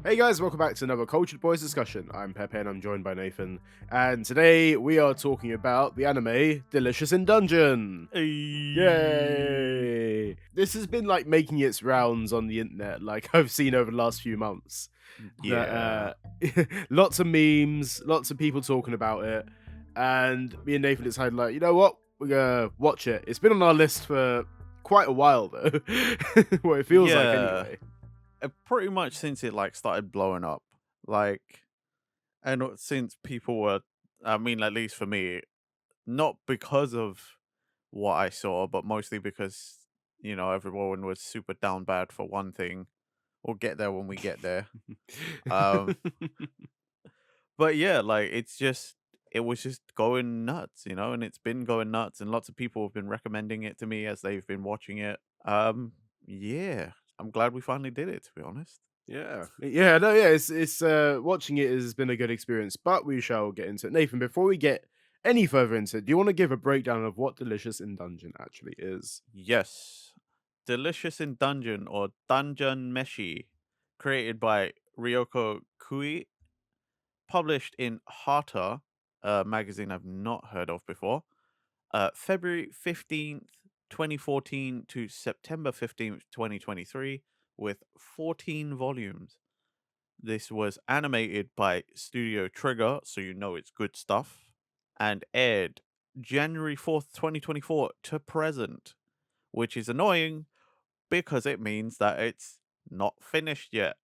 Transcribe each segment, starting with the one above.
Hey guys, welcome back to another Cultured Boys discussion. I'm Pepe and I'm joined by Nathan. And today we are talking about the anime Delicious in Dungeon. Yay! This has been like making its rounds on the internet, like I've seen over the last few months. Yeah. Lots of memes, lots of people talking about it. And me and Nathan decided, like, you know what? We're gonna watch it. It's been on our list for quite a while though. What it feels like Yeah. anyway. Pretty much since it started blowing up. Like and since people were I mean, at least for me, not because of what I saw, but mostly because, everyone was super down bad for one thing. We'll get there when we get there. Um but yeah, it was just going nuts, and it's been going nuts and lots of people have been recommending it to me as they've been watching it. Yeah. I'm glad we finally did it, to be honest. Yeah. It's watching it has been a good experience, but we shall get into it. Nathan, before we get any further into it, do you want to give a breakdown of what Delicious in Dungeon actually is? Yes. Delicious in Dungeon or Dungeon Meshi, created by Ryoko Kui, published in Hata, a magazine I've not heard of before, February 15th, 2014 to September 15th, 2023, with 14 volumes. This was animated by Studio Trigger, so you know it's good stuff, and aired January 4th, 2024 to present, which is annoying because it means that it's not finished yet.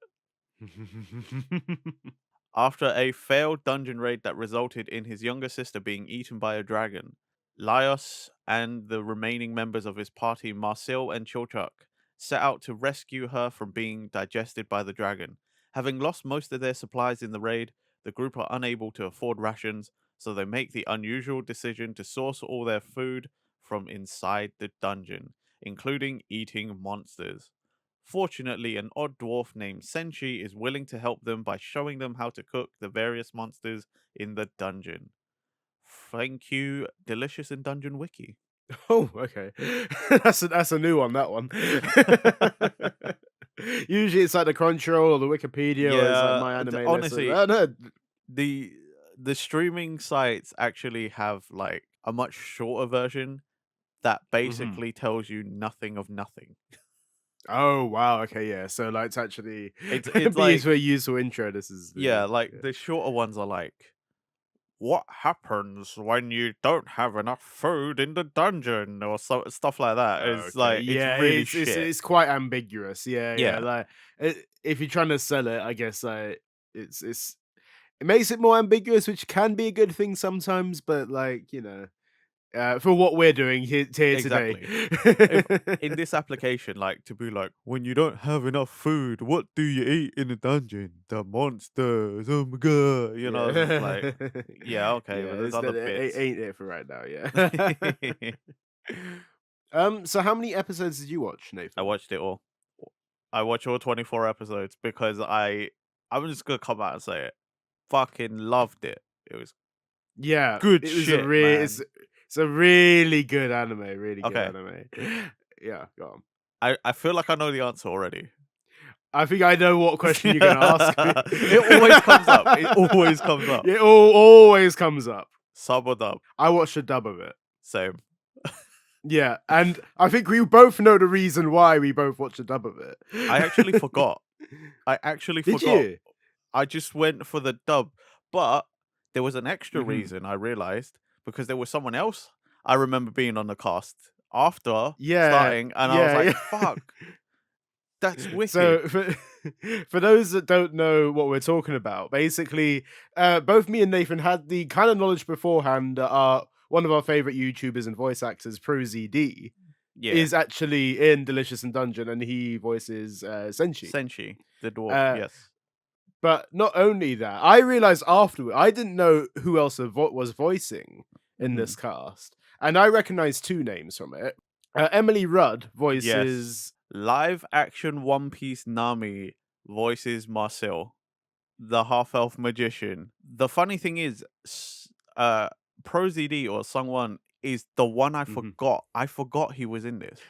After a failed dungeon raid that resulted in his younger sister being eaten by a dragon, Laios and the remaining members of his party, Marcel and Chilchuk, set out to rescue her from being digested by the dragon. Having lost most of their supplies in the raid, the group are unable to afford rations, so they make the unusual decision to source all their food from inside the dungeon, including eating monsters. Fortunately, an odd dwarf named Senshi is willing to help them by showing them how to cook the various monsters in the dungeon. Thank you, Delicious in Dungeon Wiki. Oh, okay. That's a new one, that one. Usually it's like the Crunchyroll or the Wikipedia or it's like Yeah, my anime list. honestly, Oh, no. the the streaming sites actually have a much shorter version that Mhm. basically tells you nothing of nothing. Oh wow, okay, yeah. So like it's actually It's be used like for a useful intro. This is yeah, the like yeah. the shorter ones are like what happens when you don't have enough food in the dungeon or stuff like that. It's Okay, it's yeah, really it's shit. it's quite ambiguous. Yeah. Yeah, Like if you're trying to sell it, I guess it's it makes it more ambiguous, which can be a good thing sometimes. But like for what we're doing here today. exactly. If in this application, to be like, when you don't have enough food, what do you eat in the dungeon? The monsters. Oh my god. It's like, Yeah, yeah, okay, yeah, but there's other it bits. ain't it for right now. Yeah. So how many episodes did you watch, I Nathan? watched it all. I watched all 24 episodes because I'm just gonna come out and say it. Fucking loved it. It was Yeah, good it was a shit, real. man. It's a really good anime. Really good Okay. anime. Yeah, go on. I feel like I know the answer already. I think I know what question you're gonna ask me. It always comes up. It always comes up. It always comes up. Sub or dub. I watched a dub of it. Same. Yeah, and I think we both know the reason why we both watched a dub of it. I actually forgot. I actually Did forgot. you? I just went for the dub. But there was an extra Hmm. reason I realized because there was someone else I remember being on the cast after Yeah, starting, and I was like, yeah. fuck, that's wicked. So for those that don't know what we're talking about, basically, both me and Nathan had the kind of knowledge beforehand that one of our favorite YouTubers and voice actors, ProZD, Yeah. is actually in Delicious in Dungeon, and he voices Senshi. Senshi, the dwarf, Uh, yes. but not only that, I realized afterward I didn't know who else was voicing in Hmm. this cast, and I recognized two names from it. Emily Rudd Yes. voices. Live action One Piece Nami voices Marcel, the half elf magician. The funny thing is, Pro ZD or Sungwon is the one I Mhm. forgot. I forgot he was in this.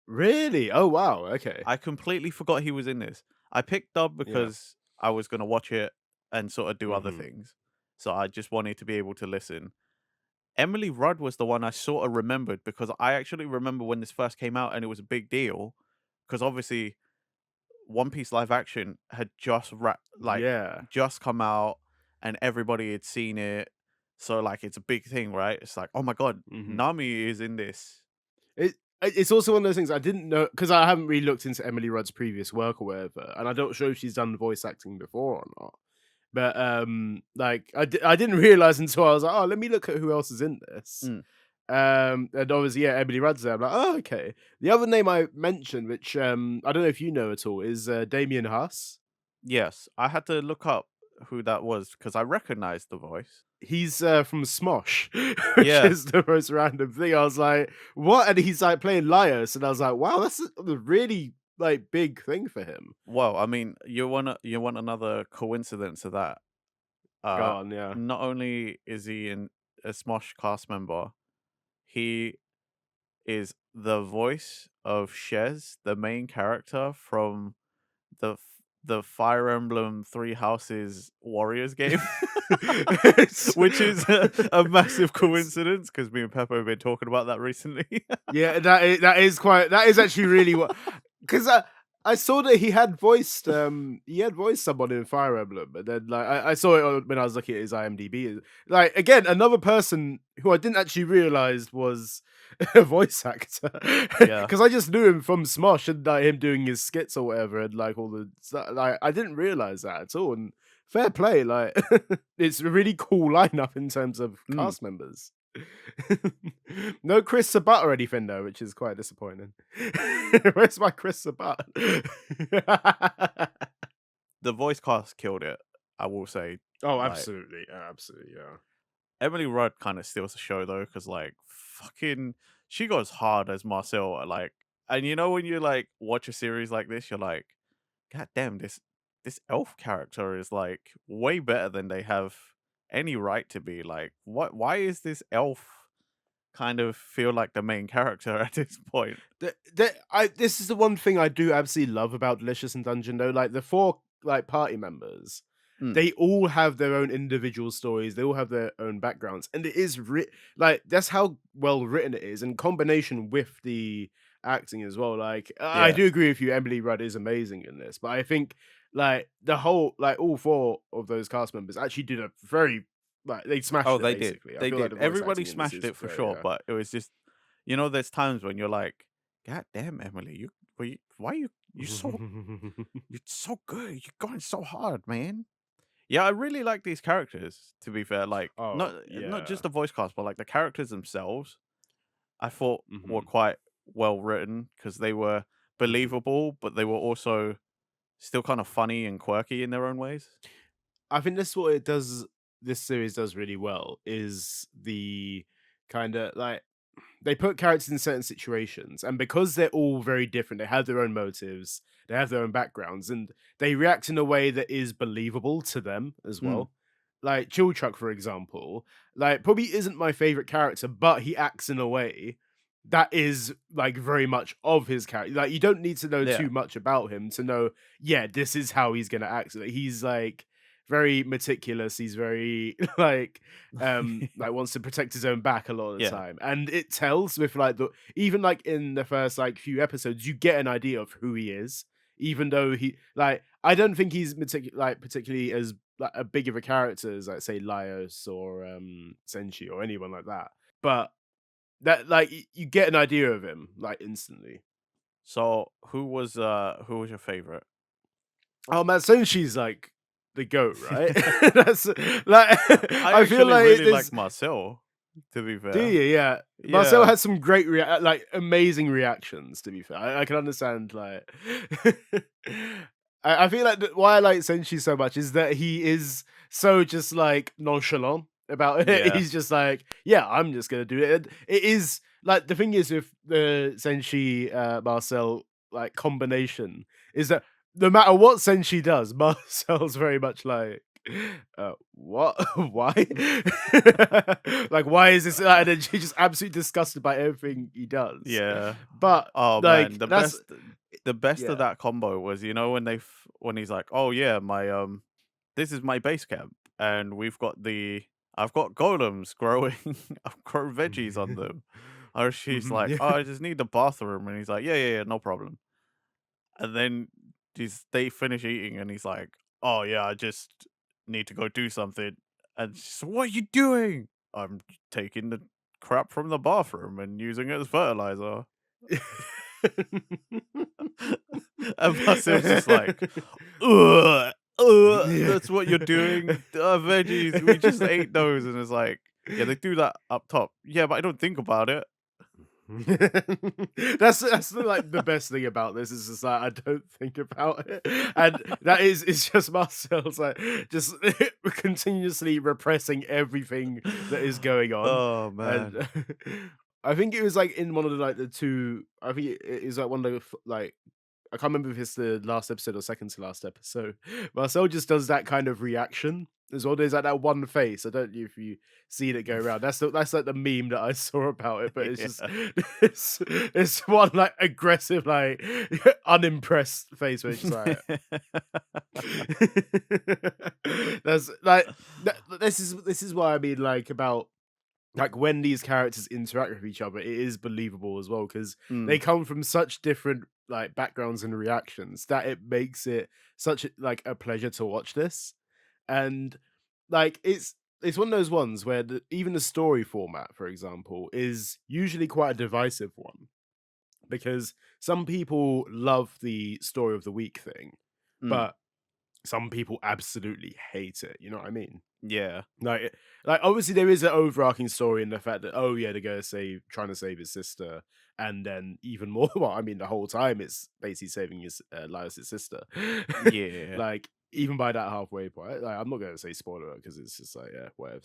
Really? Oh wow. Okay. I completely forgot he was in this. I picked Dub Yeah. because I was gonna watch it and sort of do other Hmm. things. So I just wanted to be able to listen. Emily Rudd was the one I sort of remembered because I actually remember when this first came out and it was a big deal because obviously One Piece live action had Yeah. just come out and everybody had seen it. So like it's a big thing, right? It's like, oh my god, Hmm. Nami is in this. It's also one of those things I didn't know because I haven't really looked into Emily Rudd's previous work or whatever, and I don't know if she's done voice acting before or not. But like I didn't realize until I was like, oh, let me look at who else is in this. Mm. And obviously, yeah, Emily Rudd's there. I'm like, oh, okay. The other name I mentioned, which I don't know if you know at all, is Damien Huss. Yes, I had to look up who that was because I recognized the voice. He's from Smosh, which Yeah. is the most random thing. I was like, what? And he's like playing Laios, and I was like, wow, that's a really like big thing for him. Well, I mean, you want another coincidence of that. Go Uh on, yeah. Not only is he a Smosh cast member, he is the voice of Shez, the main character from the Fire Emblem Three Houses Warriors game, which is a massive coincidence because me and Pepper have been talking about that recently. Yeah, that is actually really what because I saw that he had voiced someone in Fire Emblem, but then like I saw it when I was looking at his IMDb. Like again, another person who I didn't actually realize was a voice actor Yeah. because I just knew him from Smosh and like him doing his skits or whatever, and like all the stuff. Like I didn't realize that at all. And fair play, like it's a really cool lineup in terms of Mm. cast members. No Chris Sabat or anything though, which is quite disappointing. Where's my Chris Sabat? The voice cast killed it, I will say. Oh, Like absolutely, absolutely, yeah. Emily Rudd kind of steals the show though, because like fucking, she goes hard as Marcel. Like, and you know when you like watch a series like this, you're like, God damn, this elf character is like way better than they have any right to be. Like, what? Why is this elf kind of feel like the main character at this point? This is the one thing I do absolutely love about Delicious and Dungeon though. Like the four like party members, Mm, they all have their own individual stories. They all have their own backgrounds, and it is like that's how well written it is, in combination with the acting as well. Like I yeah. do agree with you, Emily Rudd is amazing in this, but I think like the whole like all four of those cast members actually did a very like they smashed Oh, it they did. basically. I They feel like did. the voice Everybody acting in this smashed is it for great. sure, Yeah. but it was just, there's times when you're like, God damn, Emily, why you're so good. You're going so hard, man. Yeah, I really like these characters, to be fair. Like, Oh not yeah. just the voice cast, but like the characters themselves, I thought were Hmm. quite well written because they were Hmm. believable, but they were also still kind of funny and quirky in their own ways. I think this what it does. This series does really well is the kind of like they put characters in certain situations, and because they're all very different, they have their own motives, they have their own backgrounds, and they react in a way that is believable to them as Mm, well. Like Chilchuck, for example, like probably isn't my favorite character, but he acts in a way that is like very much of his character. Like you don't need to know yeah. too much about him to know, yeah, this is how he's gonna act. Like, he's like very meticulous. He's very like wants to protect his own back a lot of the Yeah. time, and it tells with like the even like in the first like few episodes you get an idea of who he is, even though he like I don't think he's particularly as like a big of a character as like say Laios or Senshi or anyone like that, but that like you get an idea of him like instantly. So who was your favorite? Oh man, Senshi's like the goat, right? That's like I I feel actually like really there's. like Marcel, to be Do fair. you? Yeah. Marcel Yeah. has some great, like amazing reactions. To be fair, I can understand. Like, I feel like why I like Senshi so much is that he is so just like nonchalant about it. Yeah. He's just like, yeah, I'm just gonna do it. And it is like the thing is with the Senshi Marcel like combination is that no matter what Senshi does, Marcel's very much like what? Why? Like, why is this? And then she's just absolutely disgusted by everything he does. Yeah. But Oh man, like, the that's best. the best of Yeah. that combo was, when when he's like, "Oh yeah, my this is my base camp, and I've got golems growing, I've grown veggies on them." Or she's Mhm, like, yeah. "Oh, I just need the bathroom," and he's like, "Yeah, yeah, yeah, no problem." And then they finish eating, and he's like, "Oh yeah, I just need to go do something." And she's, "What are you doing?" "I'm taking the crap from the bathroom and using it as fertilizer." And Marcel's just like, "Ugh, Yeah. that's what you're doing? Veggies, we just ate those." And it's like, "Yeah, they do that up top." "Yeah, but I don't think about it." That's like the best thing about this is just like I don't think about it, and that is it's just Marcel's like just continuously repressing everything that is going on, Oh, man. and I think it was like in one of the like the two. I think it is like one of the like I can't remember if it's the last episode or second to last episode. Marcel just does that kind of reaction as well. There's like that one face. I don't know if you seen it go around. That's like the meme that I saw about it. But it's just Yeah. it's one like aggressive, like unimpressed face where it's just like that's like this is why I mean like about like when these characters interact with each other, it is believable as well because they Mm, come from such different like backgrounds and reactions that it makes it such like a pleasure to watch this. And like it's one of those ones where even the story format, for example, is usually quite a divisive one because some people love the story of the week thing, mm, but some people absolutely hate it. You know what I mean? yeah. Like obviously there is an overarching story in the fact that oh yeah, they're gonna save trying to save his sister, and then even more. Well, I mean the whole time it's basically saving his Laios' sister. Yeah. Like even by that halfway point, like I'm not gonna say spoiler because it's just like yeah, whatever.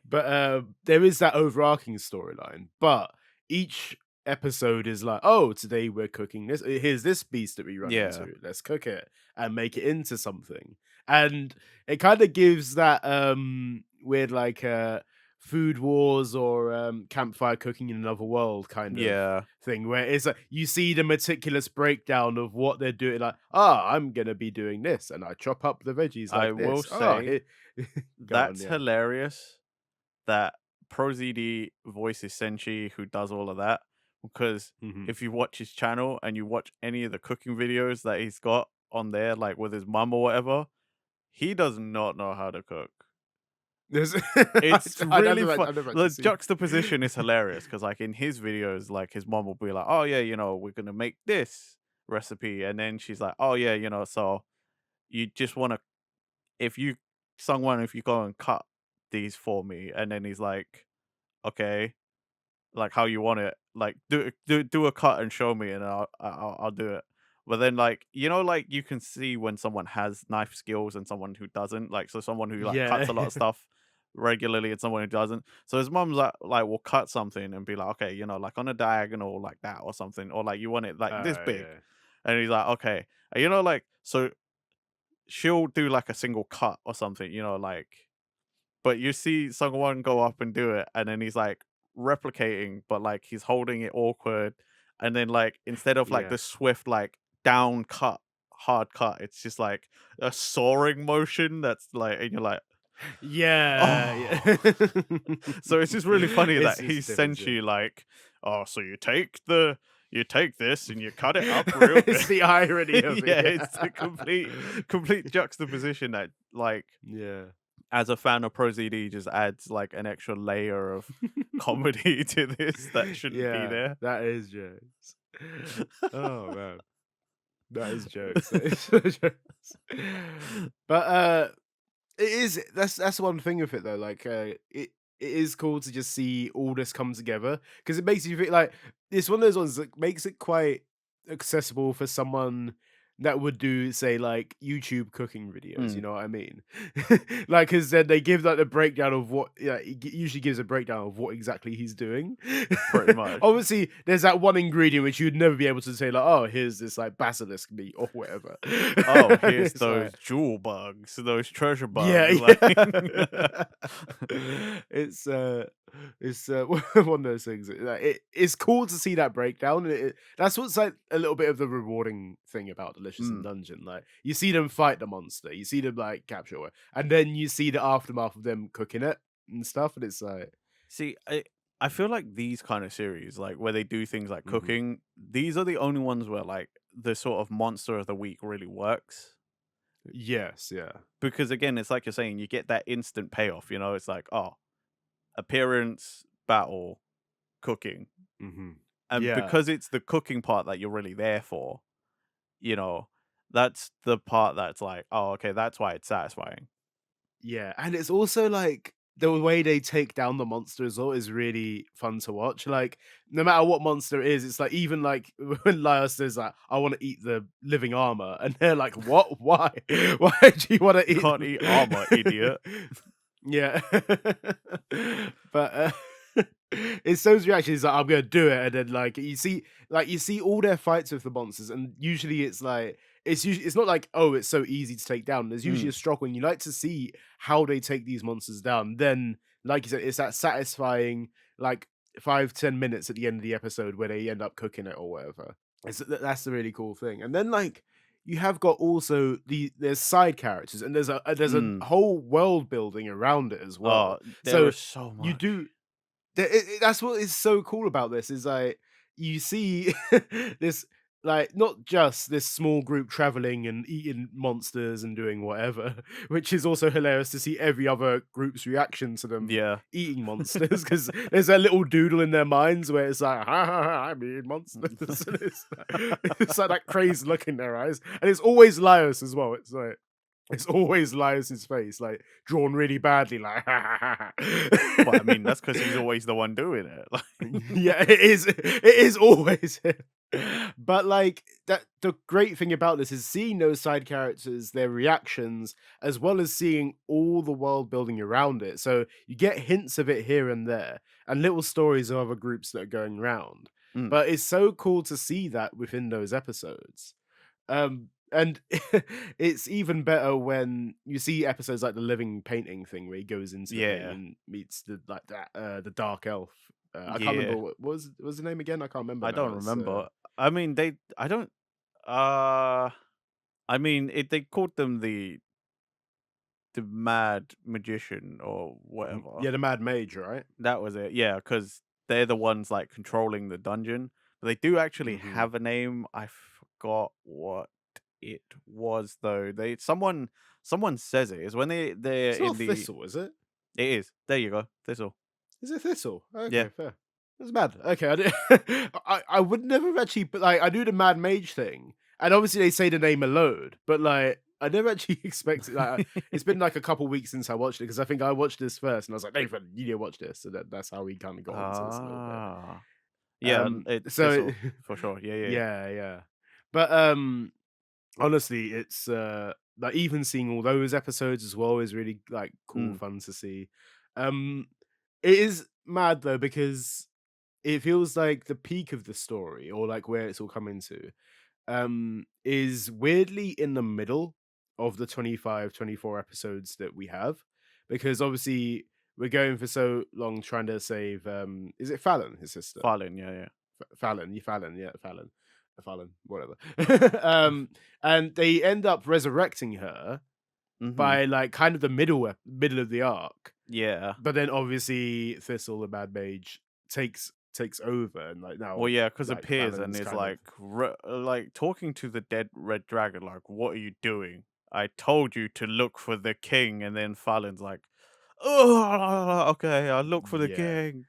But there is that overarching storyline, but each episode is like, oh, today we're cooking this. Here's this beast that we run Yeah. into. Let's cook it and make it into something. And it kind of gives that weird like food wars or campfire cooking in another world kind of Yeah. thing where it's like you see the meticulous breakdown of what they're doing like ah I'm gonna be doing this and I chop up the veggies I like will this oh say here go on that's yeah hilarious that ProZD voices Senshi, who does all of that, because hmm if you watch his channel and you watch any of the cooking videos that he's got on there, like with his mum or whatever, he does not know how to cook. there's It's really fun. I've never actually The seen juxtaposition is hilarious because, like, in his videos, like his mom will be like, "Oh yeah, we're gonna make this recipe," and then she's like, "Oh yeah, so you just want to if you someone if you go and cut these for me," and then he's like, "Okay." Like how you want it. Like do a cut and show me, and I'll do it. But then like like you can see when someone has knife skills and someone who doesn't. Like so someone who like cuts yeah a lot of stuff regularly and someone who doesn't. So his mum's like will cut something and be like, okay, like on a diagonal like that or something, or like you want it like this big, yeah and he's like, okay, and like so she'll do like a single cut or something, like but you see someone go up and do it, and then he's, like, replicating, but, like, he's holding it awkward, and then, like, instead of, like, yeah the swift, like, down cut, hard cut, it's just, like, a soaring motion that's, like and you're like, yeah "Oh." yeah So it's just really funny that it's he different sent yeah you, like, "Oh, so you take this and you cut it up real big." it's the irony of it Yeah, yeah it's the complete juxtaposition that, like yeah as a fan of ProZD just adds like an extra layer of comedy to this that shouldn't be Yeah, there. that is jokes. Oh man, that is jokes. That is so jokes. But it is that's one thing with it though. Like it is cool to just see all this come together because it makes you feel like it's one of those ones that makes it quite accessible for someone that would do, say, like, YouTube cooking videos, Mm, you know what I mean? Like, 'cause then they give, like, the breakdown of what yeah, usually gives a breakdown of what exactly he's doing. pretty much. Obviously, there's that one ingredient which you'd never be able to say, like, "Oh, here's this, like, basilisk meat," or whatever. Oh, here's It's those like jewel bugs, those treasure yeah, bugs, like yeah. It's, one of those things, like, it's cool to see that breakdown, and that's what's, like, a little bit of the rewarding thing about Delicious in Mm. Dungeon, like, you see them fight the monster, you see them, like, capture it, and then you see the aftermath of them cooking it and stuff, and it's like See, I feel like these kind of series, like where they do things like mhm. cooking, these are the only ones where like the sort of monster of the week really works. Yes, yeah. Because again, it's like you're saying, you get that instant payoff, you know, it's like, oh, appearance, battle, cooking. Mhm. And Yeah. because it's the cooking part that you're really there for, you know, that's the part that's like, oh, okay, that's why it's satisfying. Yeah, and it's also like the way they take down the monster as well is really fun to watch. Like, no matter what monster it is, it's like even like when Laios says like, "I want to eat the living armor," and they're like, "What? Why? Why do you want to You eat?" can't eat armor, idiot. Yeah, but it's those reactions like, "I'm gonna do it," and then like you see all their fights with the monsters, and usually it's like it's not like, "Oh, it's so easy to take down." There's usually Mm, a struggle, and you like to see how they take these monsters down. Then, like you said, it's that satisfying, like, 5-10 minutes at the end of the episode where they end up cooking it or whatever. That's the really cool thing. And then, like, you have got also there's side characters, and there's a mm. whole world building around it as well. Oh, there So is so you much. do that's what is so cool about this is like you see this like not just this small group traveling and eating monsters and doing whatever, which is also hilarious to see every other group's reaction to them Yeah. eating monsters because there's a little doodle in their minds where it's like, ha, ha, ha, I'm eating monsters. And it's like that crazy look in their eyes. And it's always Laios as well. It's always Laios's face, like drawn really badly, like Well, I mean, that's because he's always the one doing it. Like, yeah, it is. It is always him. But like that, the great thing about this is seeing those side characters, their reactions, as well as seeing all the world building around it. So you get hints of it here and there, and little stories of other groups that are going around. mm, But it's so cool to see that within those episodes. And it's even better when you see episodes like the living painting thing where he goes into the painting yeah, and meets the dark elf. I can't remember yeah. what was the name again. I can't remember I now. don't It's remember. I mean, I don't. Uh, I mean, they called them the Mad Magician or whatever. yeah, the Mad Mage, right? That was it. Yeah, because they're the ones like controlling the dungeon. But they do actually Hmm. have a name. I forgot what it was though. Someone says it. Is when they're It's not in the. Thistle, is it? It is. There you go. Thistle. Is it Thistle? Yeah. Okay, fair. That's mad. Okay, I would never have actually, but like I knew the Mad Mage thing, and obviously they say the name a load, but like I never actually expected. Like, it's been like a couple weeks since I watched it because I think I watched this first, and I was like, Nathan, you need to watch this, so that's how we kind of got onto this a little bit. Ah. Yeah, it's So Thistle for sure. Yeah, yeah. yeah, yeah, but honestly, it's like even seeing all those episodes as well is really like cool, Mm, fun to see. Um, it is mad though because it feels like the peak of the story or like where it's all coming to is weirdly in the middle of the 25-24 episodes that we have because obviously we're going for so long trying to save is it Fallon, his sister? Fallen. Yeah, yeah. Fallon, yeah, Fallon, whatever. And they end up resurrecting her Mhm. by like kind of the middle of the arc. Yeah. But then obviously Thistle, the Bad Mage, takes over, and like Well, now yeah, because like appears and Fallon's is kind of like talking to the dead red dragon. Like, what are you doing? I told you to look for the king, and then Fallon's like, oh, okay, I'll look for the yeah. king.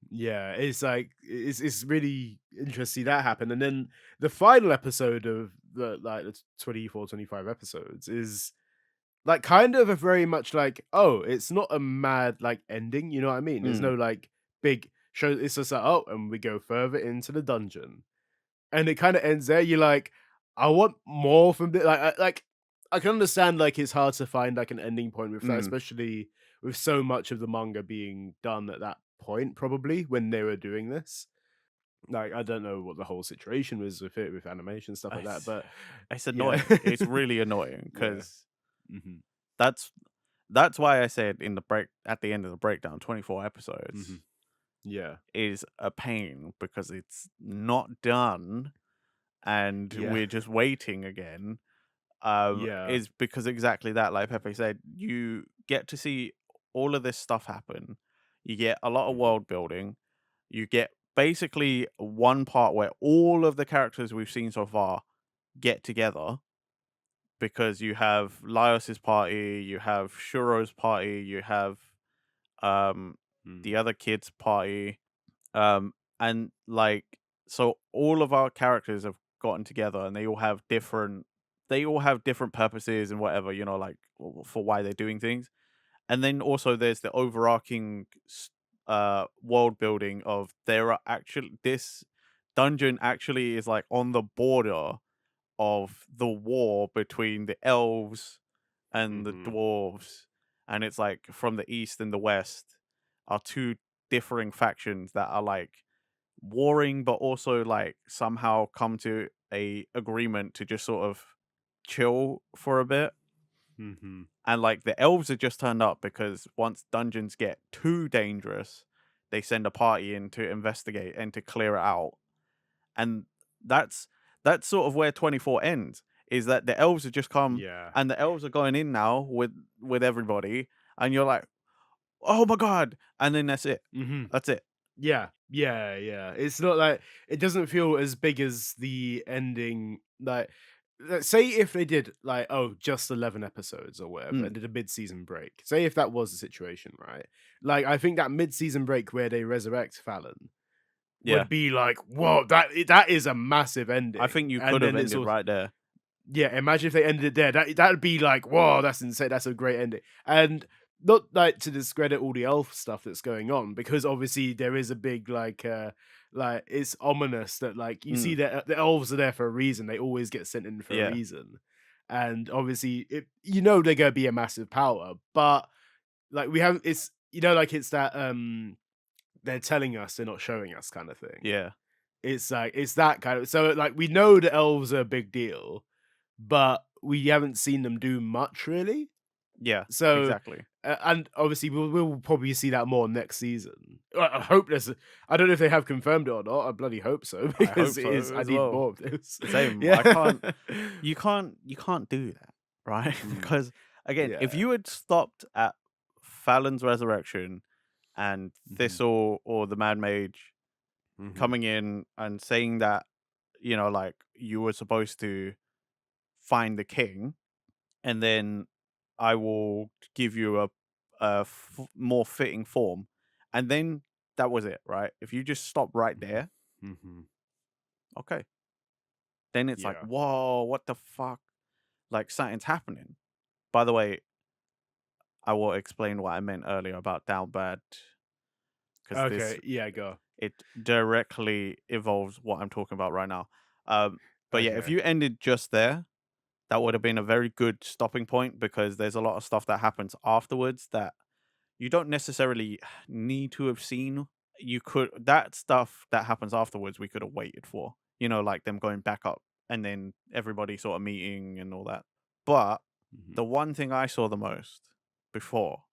Yeah, it's like it's really interesting that happened. And then the final episode of the 24-25 episodes is like kind of a very much like, oh, it's not a mad like ending, you know what I mean? There's Mm. no like big show. It's just like, oh, and we go further into the dungeon. And it kind of ends there. You're like, I want more from the like I can understand like it's hard to find like an ending point with that, Mm. especially with so much of the manga being done at that point, probably when they were doing this. Like I don't know what the whole situation was with it with animation stuff like that, It's but it's yeah. annoying. It's really annoying Yeah. because Mhm. that's that's why I said in the break at the end of the breakdown, 24 Mhm. episodes Yeah. is a pain because it's not done and Yeah. we're just waiting again. Yeah. Is because exactly that, like Pepe said, you get to see all of this stuff happen. You get a lot of Mhm. world building. You get basically one part where all of the characters we've seen so far get together because you have Laios's party, you have Shuro's party, you have um the Mm. other kid's party, and like so all of our characters have gotten together and they all have different purposes and whatever, like for why they're doing things. And then also there's the overarching world building of there are actually this dungeon actually is like on the border of the war between the elves and the Mhm. dwarves, and it's like from the east and the west are two differing factions that are like warring but also like somehow come to a agreement to just sort of chill for a bit. Mhm. And like the elves have just turned up because once dungeons get too dangerous, they send a party in to investigate and to clear it out. And that's that's sort of where 24 ends, is that the elves have just come Yeah. and the elves are going in now with everybody, and you're like, "Oh my god." And then that's it. Mhm. That's it. Yeah, yeah, yeah. It's not like it doesn't feel as big as the ending. Like, let's say if they did like, oh, just 11 episodes or whatever, Mm, and did a mid-season break. Say if that was the situation, right? Like, I think that mid-season break where they resurrect Fallon yeah. would be like, whoa, that is a massive I ending. think you And could have then it's ended also right there. yeah, imagine if they ended it there. That'd be like, whoa, that's insane. That's a great ending. And not like to discredit all the elf stuff that's going on, because obviously there is a big like it's ominous that like you Mm, see that the elves are there for a reason. They always get sent in for a yeah. reason. And obviously they're gonna be a massive power, but like we have it's like it's that they're telling us, they're not showing us kind of thing. Yeah. It's like it's that kind of so like we know the elves are a big deal, but we haven't seen them do much really. Yeah. So, Exactly. and obviously we'll probably see that more next season. I hope I don't know if they have confirmed it or not. I bloody hope so I because hope it is. so I as need well. more of this. Same. I Yeah. can't you can't do that, right? Mm, Because again, if yeah. you had stopped at Fallon's resurrection and Hmm. Thistle or the Mad Mage Hmm. coming in and saying that, like you were supposed to find the king, and then I will give you a more fitting form, and then that was it, right? If you just stop right there, Hmm. Hmm. okay, then it's like, Yeah. whoa, what the fuck? Like something's happening. By the way, I will explain what I meant earlier about down bad because this Okay. Yeah. Go. it directly evolves what I'm talking about right now. Um, but yeah, if Okay. you ended just there, that would have been a very good stopping point because there's a lot of stuff that happens afterwards that you don't necessarily need to have seen. You could that stuff that happens afterwards we could have waited for. Like them going back up and then everybody sort of meeting and all that. But Hmm. the one thing I saw the most before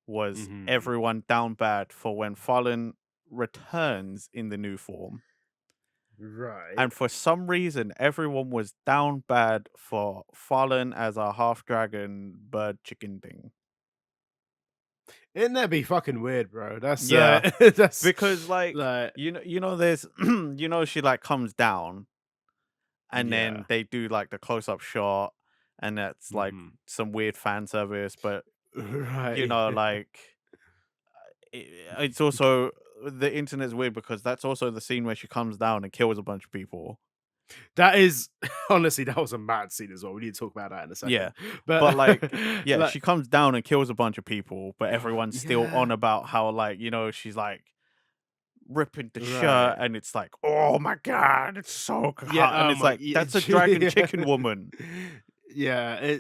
was Hmm. everyone down bad for when Fallen returns in the new form. Right. And for some reason, everyone was down bad for Fallen as a half dragon bird chicken thing. Isn't that be fucking weird, bro? That's Yeah, that's because like like there's she like comes down and yeah. then they do like the close up shot, and that's like Hmm. some weird fan service, but Right. like it's also the internet's weird because that's also the scene where she comes down and kills a bunch of people. That is honestly, that was a mad scene as well. We need to talk about that in a Yeah. second. But But like yeah, like she comes down and kills a bunch of people, but oh, everyone's still yeah. on about how like, she's like ripping the shirt, Right. and it's like, oh my god, it's so Yeah. hot, and it's like Yeah. that's a dragon chicken woman. Yeah.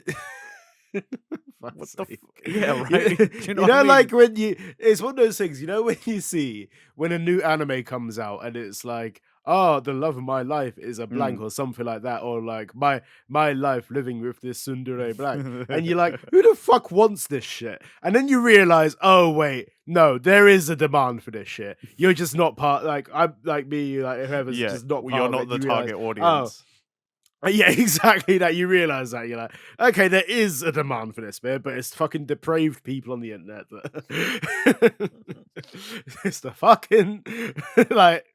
What Fuck's the? sake. Yeah, You, right. Do you know you what I know, mean? like when it's one of those things. You know, when you see when a new anime comes out and it's like, oh, the love of my life is a blank Mm. or something like that, or like my life living with this tsundere blank, and you're like, who the fuck wants this shit? And then you realize, oh wait, no, there is a demand for this shit. You're just not part. Like I'm like me, like whoever's Yeah, just not well, you're part of not it. the You realize, target oh. audience. Yeah, exactly that. You realize that you're like, okay, there is a demand for this beer, but it's fucking depraved people on the internet that it's the fucking like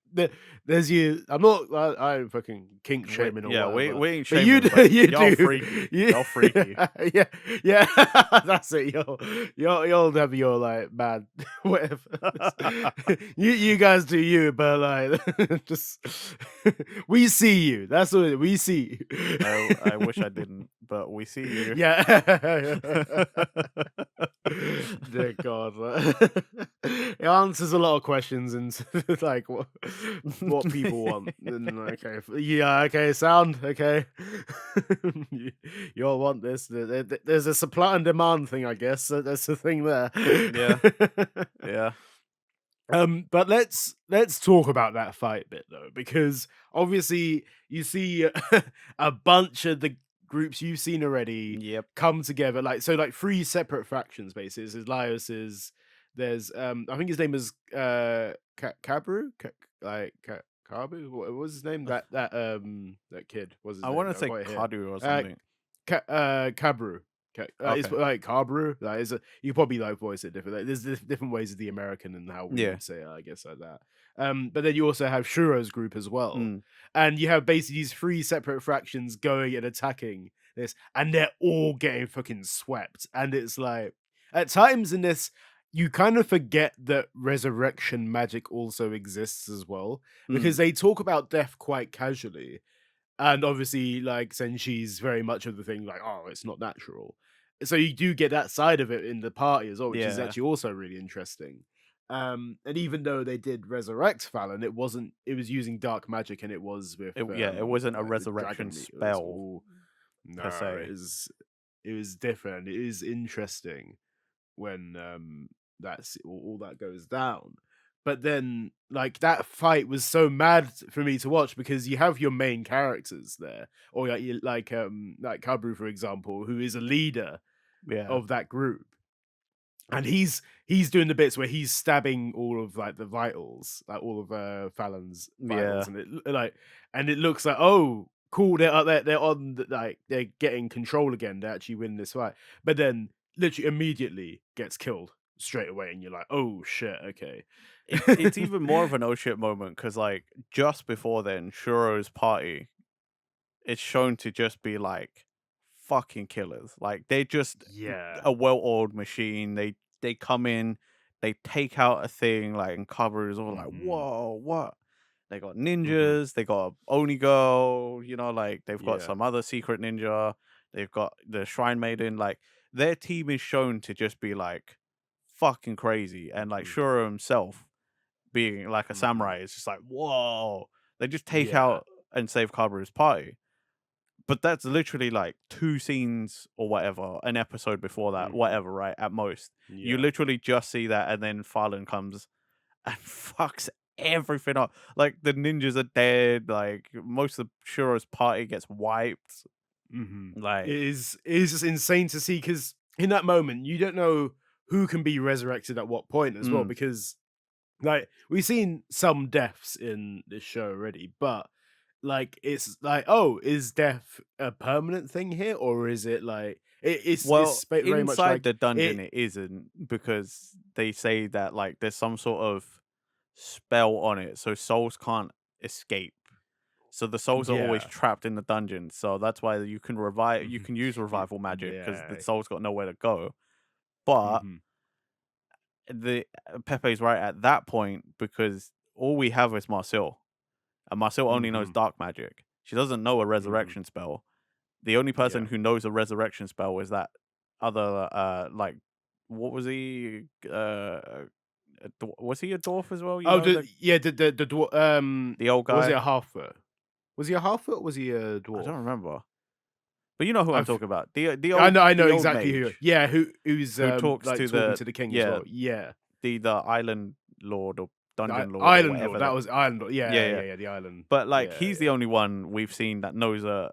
there's you. I'm not. I'm fucking kink We shaming or yeah, we whatever, we ain't but you shaming, but you y'all do. freaky. You, Y'all freaky. yeah, yeah. That's it. You'll have your like mad whatever. You guys do you, but like just we see you. That's what we see you. I wish I didn't, but we see you. Yeah. Dear God. It answers a lot of questions and like what people want. And okay, yeah, okay, sound okay. you, you all want this. There's a supply and demand thing, I guess. So that's the thing there. Yeah, yeah. But let's talk about that fight bit though, because obviously you see a bunch of the groups you've seen already Yep. come together, like so, like three separate factions. Basically, there's Laios's. There's I think his name is Kabru, Kabu. What was his name? That kid. What's his I name? wanna I've say got it here. Kadu or Uh, something. Kabru. It's Okay. like Cabru. Like, you probably like voice it different. Like, there's different ways of the American and how we Yeah. would say it, I guess, like that. But then you also have Shuro's group as well, Mm. and you have basically these three separate fractions going and attacking this, and they're all getting fucking swept. And it's like at times in this, you kind of forget that resurrection magic also exists as well, because Mm. they talk about death quite casually, and obviously, like, Senshi's very much of the thing, like, oh, it's not natural. So you do get that side of it in the party as well, which is Yeah. actually also really interesting. And even though they did resurrect Fallon, it was using dark magic and it was with It wasn't a like the resurrection dragon meat. It was spell all per no, se. it was different. It is interesting when that's all that goes down. But then like that fight was so mad for me to watch because you have your main characters there, or like Kabru, for example, who is a leader Yeah. of that group. And he's doing the bits where he's stabbing all of like the vitals, like all of Fallon's vitals, Yeah. and it looks like, oh cool, they're on like they're getting control again, they actually win this fight. But then literally immediately gets killed straight away, and you're like, oh shit, okay. It's even more of an oh shit moment because like just before then, Shuro's party is shown to just be like fucking killers. Like they just Yeah. a well-oiled machine. They come in, they take out a thing like and cover is all like, Mhm. whoa, what? They got Mhm. ninjas, they got a Oni girl, like they've got Yeah. some other secret ninja, they've got the Shrine Maiden, like their team is shown to just be like fucking crazy. And like Mhm. Shuro himself being like a Mhm. samurai is just like, whoa. They just take Yeah. out and save Kaburu's party. But that's literally like 2 scenes or whatever, an episode before that, Mhm. whatever, right? At most. You Yeah. literally just see that and then Fallen comes and fucks everything up. Like the ninjas are dead, like most of Shuro's party gets wiped. Mhm. Like It is just insane to see because in that moment you don't know who can be resurrected at what point as well, mm, because like we've seen some deaths in this show already, but like it's like, oh, is death a permanent thing here, or is it like well, very much inside like the dungeon it? it isn't because they say that like there's some sort of spell on it so souls can't escape. So the souls are always Yeah. trapped in the dungeon. So that's why you Mhm. can use revival magic because the Yeah. soul's got nowhere to go. But Hmm. the Pepe's right at that point because all we have is Marcel. And Marcel only knows Hmm. dark magic. She doesn't know a Hmm. resurrection spell. The only person Yeah. who knows a resurrection spell is that other like what was he Was he a dwarf as well? You Oh, know, the the old was he guy. a half foot? Was he a half foot? Or was he a I dwarf? don't remember, but you know who I'm I've talking about. The I know the old exactly who. mage Yeah, who's who talks like to talking the to the king as yeah well. Yeah, the island lord or dungeon lord or Island Lord. whatever. That was Island Lord. Yeah, Yeah, yeah. yeah, yeah. The island. But like Yeah, he's the only one we've seen that knows a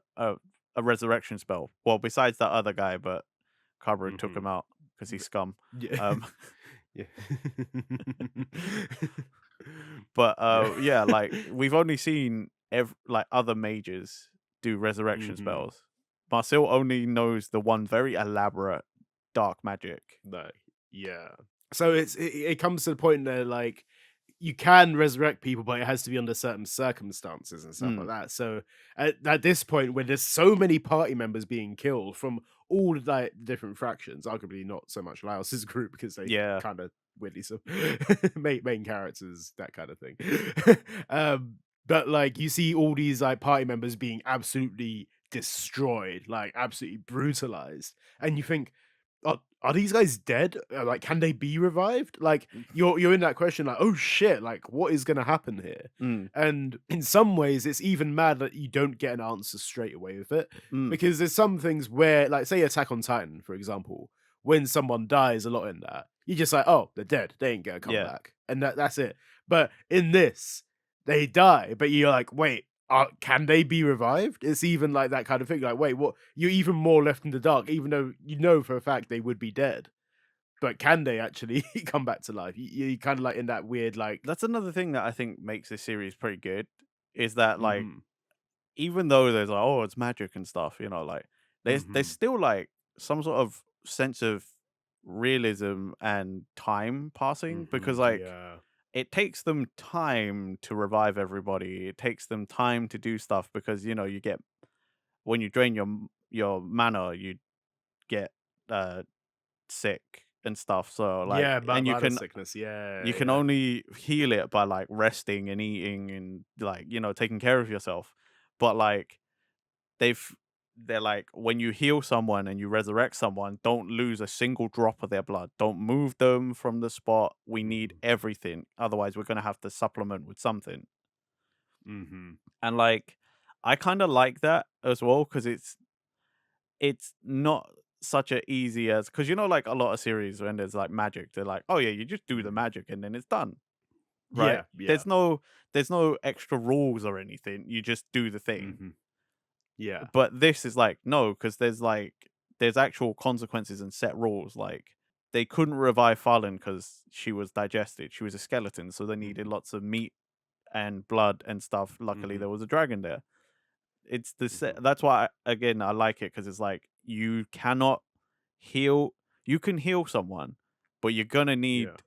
resurrection spell. Well, besides that other guy, but yeah. Cabra took him out because he's scum. Yeah. Um, Yeah. but Yeah. yeah, like we've only seen like other mages do resurrection hmm spells. Marcel only knows the one very elaborate dark magic. No. Yeah. So it comes to the point there, like you can resurrect people, but it has to be under certain circumstances and stuff like Mm, that. So at this point, when there's so many party members being killed from all of like different fractions, arguably not so much Laos's group because they yeah. kind of weirdly so main characters, that kind of thing. But like you see all these like party members being absolutely destroyed, like absolutely brutalized, and you think, are these guys dead? Like, can they be revived? Like, you're in that question, like, oh shit, like, what is gonna happen here? Mm, And in some ways, it's even mad that you don't get an answer straight away with it, mm, because there's some things where, like, say Attack on Titan, for example, when someone dies a lot in that, you're just like, oh, they're dead, they ain't gonna come yeah. back, and that's it. But in this, they die, but you're like, wait. Can they be revived? It's even like that kind of thing. Like, wait, what? You're even more left in the dark, even though you know for a fact they would be dead. But can they actually come back to life? You kind of like in that weird, like, That's another thing that I think makes this series pretty good is that like hmm even though there's like oh it's magic and stuff, like there's hmm still like some sort of sense of realism and time passing because like yeah, it takes them time to revive everybody. It takes them time to do stuff because you get when you drain your mana, you get uh sick and stuff. So like yeah, and you mana can sickness, yeah, you can yeah. only heal it by like resting and eating and like taking care of yourself. But like they've they're like when you heal someone and you resurrect someone, don't lose a single drop of their blood. Don't move them from the spot. We need hmm everything. Otherwise we're gonna have to supplement with something. hmm And like I kind of like that as well because it's not such a easy as because like a lot of series when there's like magic, they're like, oh yeah, you just do the hmm magic and then it's done. Right? Yeah, yeah, There's no extra rules or anything. You just do the thing. hmm yeah, But this is like no, because there's actual consequences and set rules. Like they couldn't revive Fallen because she was digested. She was a skeleton, so they needed hmm lots of meat and blood and stuff. Luckily, hmm there was a dragon there. It's the hmm that's why again I like it because it's like you cannot heal. You can heal someone, but you're gonna need yeah.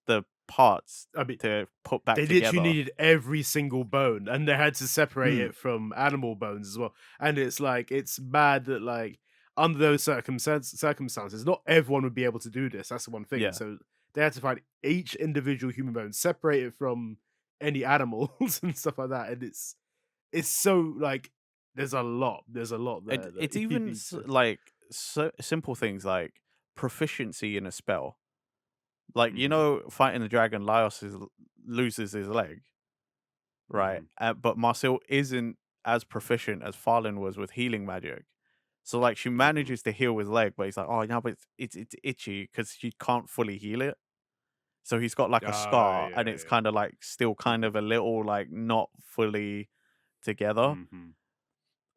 the parts I mean, to put back they literally together. needed every single bone, and they had to separate Mm, it from animal bones as well. And it's like it's mad that like under those circumstances, not everyone would be able to do this. That's the one thing. yeah. So they had to find each individual human bone, separate it from any animals and stuff like that. And it's so like there's a lot And there that it's you even need to. like simple things like proficiency in a spell. Like hmm fighting the dragon, loses his leg, right? hmm But Marcel isn't as proficient as Farlin was with healing magic. So like she hmm manages to heal his leg, but he's like, oh no, but it's itchy because she can't fully heal it. So he's got like a Oh scar, and yeah, it's yeah. kind of like still kind hmm of a little like not fully together. hmm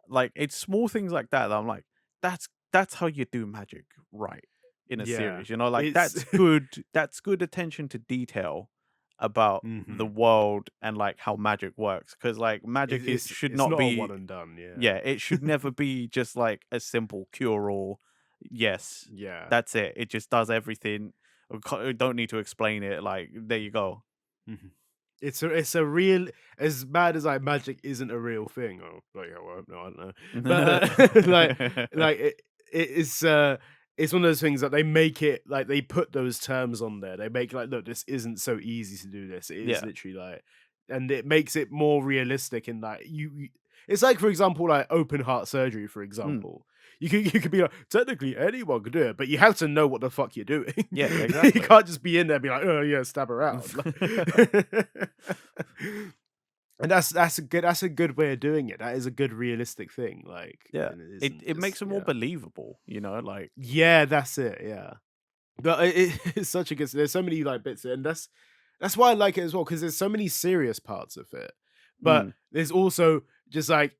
Like it's small things like that that I'm like, that's how you do magic right in a Yeah, series. Like it's. that's good attention to detail about the hmm world and like how magic works. Cause like It, magic is it's should it's not not a one be and done. Yeah, yeah, it should never be just like a simple cure all. Yes, yeah. that's it. It just does everything. Don't need to explain it. Like there you go. Mhm. It's a real, as bad as like magic isn't a real thing. Oh, like well, no, I don't know, but like it's one of those things that they make it like they put those terms on there. They make like, look, this isn't so easy to do this. It is Yeah. literally like, and it makes it more realistic in that it's like, for example, like open heart surgery, for Mm. example. You could be like, technically anyone could do it, but you have to know what the fuck you're doing. Yeah, You exactly. can't just be in there and be like, oh yeah, stab around. Like- and that's a good way of doing it. That is a good realistic thing. Like, Yeah. and it It isn't it makes just it more believable, like yeah, that's it. Yeah. But it's such a good. There's so many like bits, and that's why I like it as well because there's so many serious parts of it, but mm. there's also just like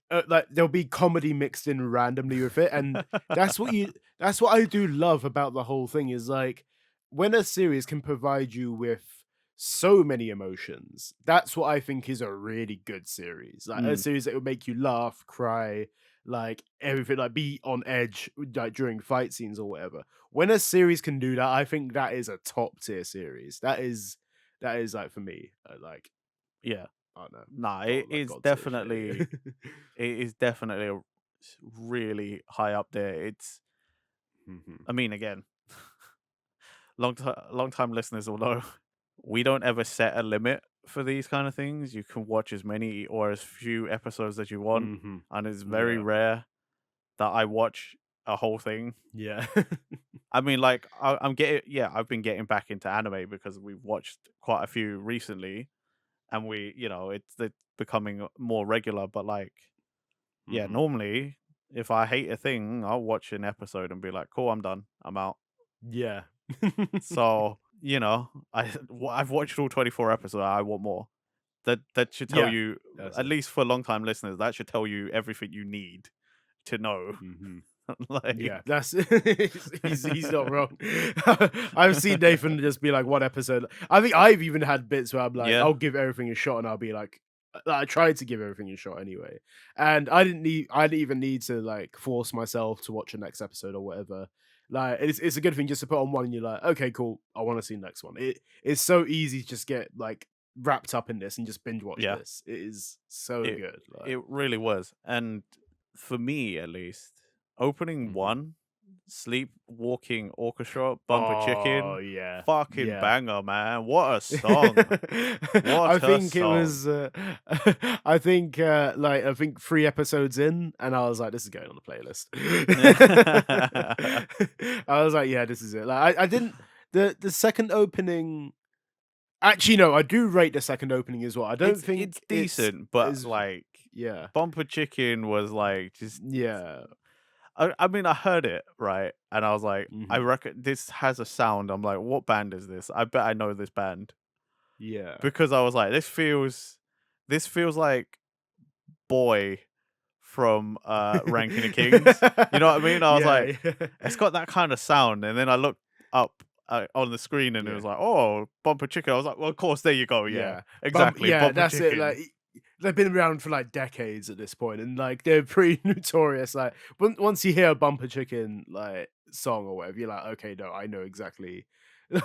there'll be comedy mixed in randomly with it, and that's what you. That's what I do love about the whole thing is like when a series can provide you with so many emotions. That's what I think is a really good series, like a Mm. series that will make you laugh, cry, like everything, like be on edge, like during fight scenes or whatever. When a series can do that, I think that is a top tier series. That is like for me, like Yeah. I don't know, Nah, God, like God tier shit. it is definitely really high up there. Mhm. I mean, again, long time listeners will know we don't ever set a limit for these kind of things. You can watch as many or as few episodes as you want, Mhm. and it's very Yeah. rare that I watch a whole thing. Yeah. I mean, like I've been getting back into anime because we've watched quite a few recently, and it's becoming more regular. But like, yeah, Mhm. normally if I hate a thing, I'll watch an episode and be like, "Cool, I'm done. I'm out." Yeah. So I've watched all 24 episodes. I want more. That should tell Yeah. you, That's at it. least for long time listeners, that should tell you everything you need to know. Mhm. Like, Yeah, that's he's not wrong. I've seen Nathan just be like one episode. I think I've even had bits where I'm like, yeah, I'll give everything a shot, and I'll be like, I tried to give everything a shot anyway, and I didn't even need to like force myself to watch the next episode or whatever. Like, it's a good thing just to put on one, and you're like, okay, cool, I want to see the next one. It's so easy to just get like wrapped up in this and just binge watch yeah, this. It is so it good. Like, it really was. And for me, at least, opening mhm. one, Sleepwalking Orchestra, Bumper Oh Chicken, yeah, fucking yeah. banger, man. What a song. I What a think it song. was. I think 3 episodes in, and I was like, "This is going on the playlist." I was like, "Yeah, this is it." Like, I didn't the second opening. Actually, no, I do rate the second opening as well. I don't It's think it's decent, but as like yeah, Bumper Chicken was like just yeah, I mean I heard it, right? And I was like, I hmm reckon this has a sound. I'm like, what band is this? I bet I know this band. yeah, Because I was like, this feels like Boy from Ranking of Kings. You know what I mean? I was yeah, like, it's got that kind of sound. And then I looked up on the screen and it yeah. was like, oh, Bumper Chicken. I was like, well, of course, there you go. Yeah, Yeah. exactly. Yeah, Bumper that's it. Like Chicken. they've been around for like decades at this point, and like they're pretty notorious. Like once you hear a Bumper Chicken like song or whatever, you're like, okay, no, I know exactly.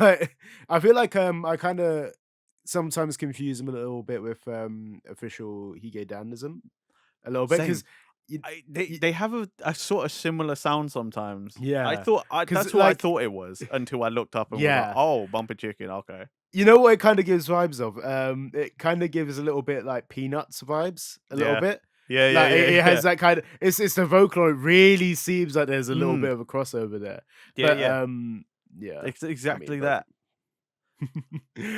Like I feel like I kind of sometimes confuse them a little bit with official Hige Danism a little bit because Same. They have a sort of similar sound sometimes. yeah, because That's what I like thought it was until I looked up and was like, yeah, oh, Bumper Chicken. Okay. you know what it kind of gives vibes of? It kind of gives a little bit like Peanuts vibes, a little Yeah. bit. Yeah. Yeah. Like it Yeah. has Yeah. that kind of it's the vocal. It really seems like there's a little Mm, bit of a crossover there. yeah. But Yeah. yeah. It's I mean, exactly both that.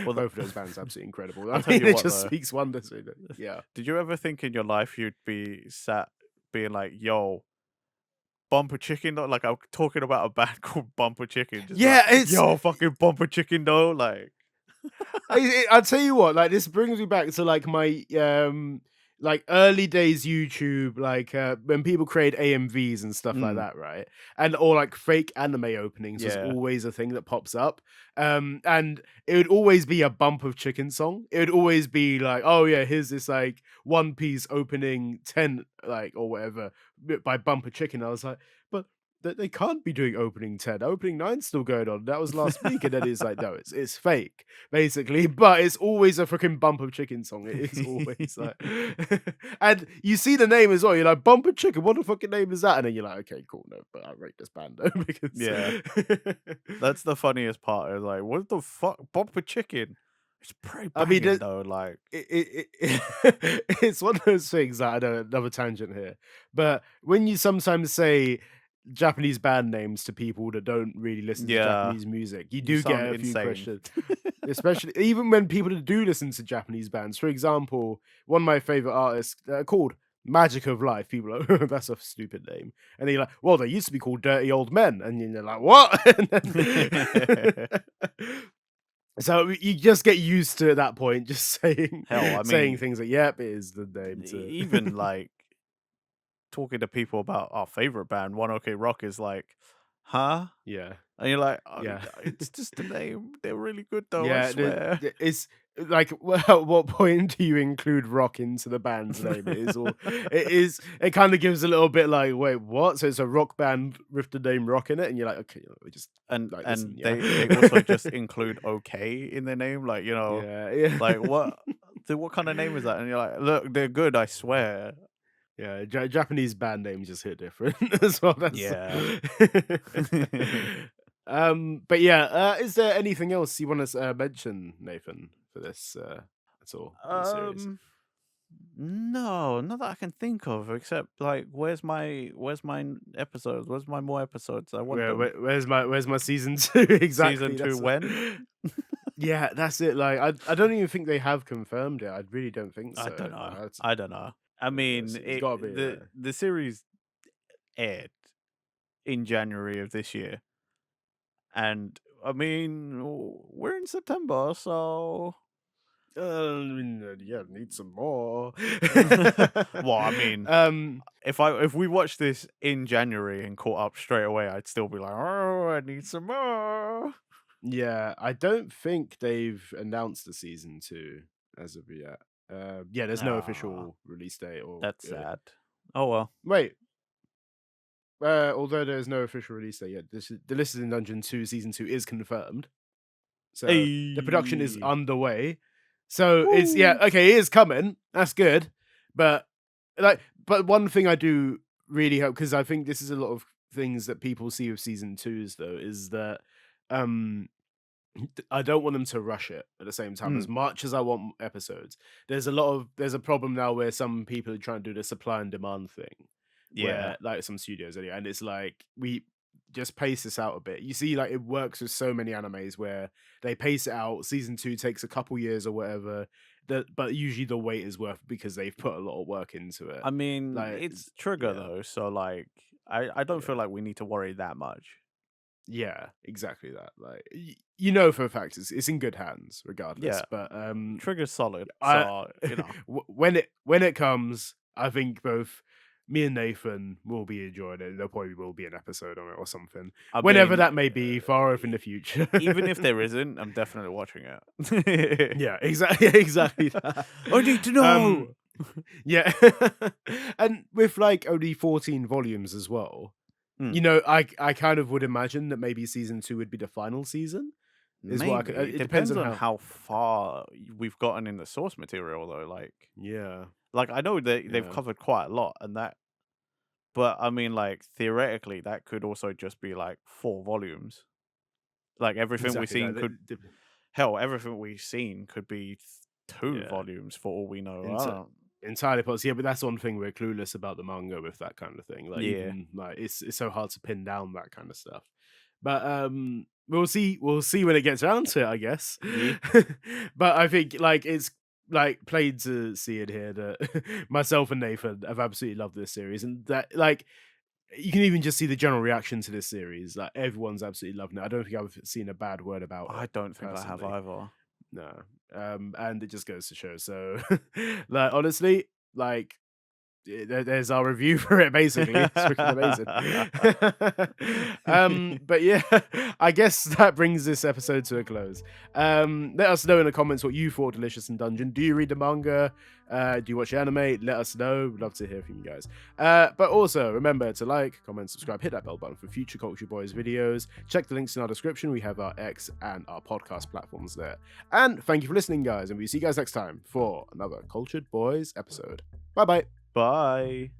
Well, both of those bands absolutely incredible. I'll I tell mean, you it what just though. speaks wonders. Yeah, Did you ever think in your life you'd be sat being like, yo, Bumper Chicken though? Like I'm talking about a band called Bumper Chicken, just like, yeah. It's yo, fucking Bumper Chicken though. Like, I'll tell you what, like this brings me back to like my like early days YouTube, like when people create AMVs and stuff like mm, that, right? And or like fake anime openings was yeah, always a thing that pops up. And it would always be a bump of chicken song. It would always be like, oh yeah, here's this like One Piece opening 10, like or whatever, by Bumper Chicken. I was like, but they can't be doing opening 10. Opening 9's still going on. That was last week. And then it's like, no, it's fake, basically. But it's always a freaking Bump of Chicken song. It is always like and you see the name as well. You're like, Bump of Chicken, what the fucking name is that? And then you're like, okay, cool, no, but I rate this band though, because yeah. That's the funniest part. Is like, what the fuck, Bumper Chicken? It's pretty I mean banging though. Like, it's one of those things that I know another tangent here. But when you sometimes say Japanese band names to people that don't really listen to Yeah, Japanese music, you you do get sound a few insane. questions. Especially even when people that do listen to Japanese bands. For example, one of my favorite artists called Magic of Life. People are like, that's a stupid name. And they're like, well, they used to be called Dirty Old Men. And you're like, what? So you just get used to at that point, just saying Hell, I saying mean, things like, yep, it is the name to even like talking to people about our favorite band, One OK Rock, is like, huh? yeah. And you're like, "Oh, Yeah. it's just the name. They're really good though, I Yeah, swear." it's like at what point do you include rock into the band's name? It kind of gives a little bit like, wait, what? So it's a rock band with the name rock in it, and you're like, okay, we just And like listen, and yeah, they also just include "okay" in their name, like, yeah, yeah, like, what kind of name is that? And you're like, "Look, they're good, I swear." yeah. Japanese band names just hit different as well. That's Yeah. but yeah, is there anything else you want to mention, Nathan, for this at all for the series? Um, no, not that I can think of, except like, where's my episodes? Where's my more episodes? I want them. Where's my season 2? Season Exactly. 2 when? Yeah, that's it. Like I don't even think they have confirmed it. I really don't think I so. don't know. That's I don't know. I mean, it's got to be there. the series aired in January of this year, and I mean, we're in September, so I mean, yeah, need some more. well, I mean, um, if we watched this in January and caught up straight away, I'd still be like, "Oh, I need some more." yeah, I don't think they've announced the season 2 as of yet. Yeah, there's no Ah, official release date or that's sad. Oh well. wait. Although there's no official release date yet, the List is in Dungeon 2 season 2 is confirmed. So the production is Hey. underway. So it's yeah, Woo. okay, it is coming. That's good. But but one thing I do really hope, because I think this is a lot of things that people see with season 2s though, is that um I don't want them to rush it at the same time Mm, as much as I want episodes. There's a problem now where some people are trying to do the supply and demand thing, yeah. where like some studios anyway, and it's like we just pace this out a bit. You see, like it works with so many animes where they pace it out. Season 2 takes a couple years or whatever. But usually the wait is worth it because they've put a lot of work into it. I mean, Like it's Trigger yeah, though, so like, I don't feel yeah. like we need to worry that much. Yeah, exactly that. Like you know for a fact it's in good hands regardless. Yeah, But Trigger's solid, I so when it comes, I think both me and Nathan will be enjoying it. There probably will be an episode on it or something, I whenever mean, that may be, far off in the future. even if there isn't, I'm definitely watching it. Yeah, exactly, exactly that. I need to Um, know. yeah, and with like only 14 volumes as well. Hmm, You know, I kind of would imagine that maybe season 2 would be the final season. Is what I could, maybe it it depends depends on on how. how far we've gotten in the source material, though. Yeah, Like I know they've yeah, covered quite a lot, and that, but I mean, like theoretically, that could also just be like 4 volumes. Like everything we've exactly seen that. could, hell, everything we've seen could be 2 Yeah. volumes for all we know. I Enti don't. entirely possible. Yeah, but that's one thing we're clueless about the manga with that kind of thing. Like Yeah. even like it's so hard to pin down that kind of stuff. But we'll see when it gets around to it, I guess. Yeah. But I think like it's like plain to see it here that myself and Nathan have absolutely loved this series, and that like you can even just see the general reaction to this series. Like everyone's absolutely loving it. I don't think I've seen a bad word about I it don't think I have personally. either. No. And it just goes to show. So, like, honestly, like, there's our review for it. Basically, it's freaking amazing. But yeah, I guess that brings this episode to a close. Let us know in the comments what you thought of Delicious in Dungeon. Do you read the manga? Do you watch the anime? Let us know. We'd love to hear from you guys. But also remember to like, comment, subscribe, hit that bell button for future Culture Boys videos. Check the links in our description. We have our X and our podcast platforms there. And thank you for listening, guys. And we'll see you guys next time for another Cultured Boys episode. Bye bye. Bye.